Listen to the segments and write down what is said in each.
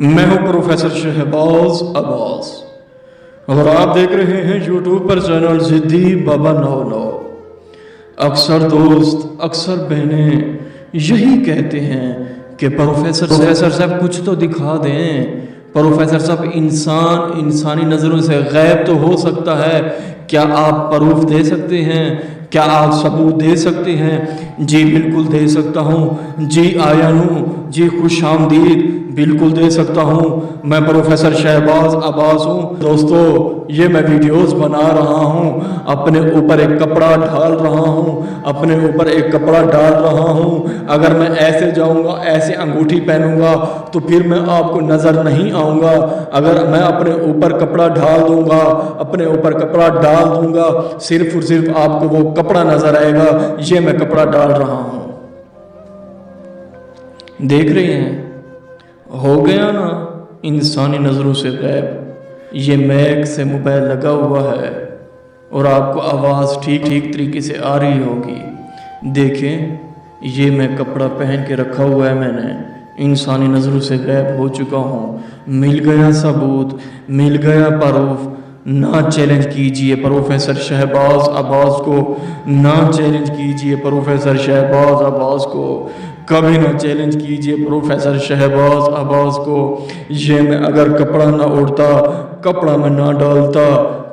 मैं हूं प्रोफेसर शहबाज अब्बास और आप देख रहे हैं यूट्यूब पर चैनल जिद्दी बाबा 99। अक्सर दोस्त अक्सर बहनें यही कहते हैं कि प्रोफेसर साहब कुछ तो दिखा दें, प्रोफेसर साहब इंसानी नज़रों से गैब तो हो सकता है, क्या आप प्रूफ दे सकते हैं, क्या आप सबूत दे सकते हैं? जी बिल्कुल दे सकता हूँ, जी आया हूँ, जी खुश आमदीद, बिल्कुल दे सकता हूँ। मैं प्रोफेसर शहबाज अब्बास हूँ। दोस्तों ये मैं वीडियोस बना रहा हूँ, अपने ऊपर एक कपड़ा डाल रहा हूँ, अपने ऊपर एक कपड़ा डाल रहा हूँ। अगर मैं ऐसे जाऊँगा, ऐसे अंगूठी पहनूंगा तो फिर मैं आपको नज़र नहीं आऊँगा। अगर मैं अपने ऊपर कपड़ा डाल दूँगा, अपने ऊपर कपड़ा डाल दूँगा, सिर्फ और सिर्फ आपको वो कपड़ा नज़र आएगा। ये मैं कपड़ा डाल रहा हूँ, देख रहे हैं, हो गया ना इंसानी नज़रों से गैब। ये मैक से मोबाइल लगा हुआ है और आपको आवाज़ ठीक तरीके से आ रही होगी। देखें ये मैं कपड़ा पहन के रखा हुआ है, मैंने इंसानी नज़रों से गैब हो चुका हूँ। मिल गया सबूत, मिल गया प्रूफ। ना चैलेंज कीजिए प्रोफेसर शहबाज अब्बास को, ना चैलेंज कीजिए प्रोफेसर शहबाज अब्बास को, कभी ना चैलेंज कीजिए प्रोफेसर शहबाज अब्बास को। ये मैं अगर कपड़ा ना उड़ता, कपड़ा मैं ना डालता,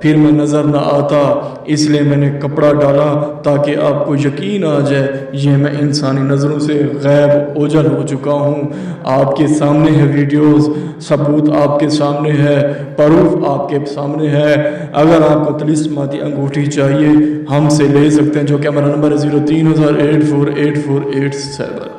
फिर मैं नज़र ना आता, इसलिए मैंने कपड़ा डाला ताकि आपको यकीन आ जाए ये मैं इंसानी नज़रों से गैब ओझल हो चुका हूँ। आपके सामने है वीडियोस, सबूत आपके सामने है, प्रूफ आपके सामने है। अगर आपको तिलिस्माती अंगूठी चाहिए हमसे ले सकते हैं, जो कि हमारा नंबर है 03,000 848487।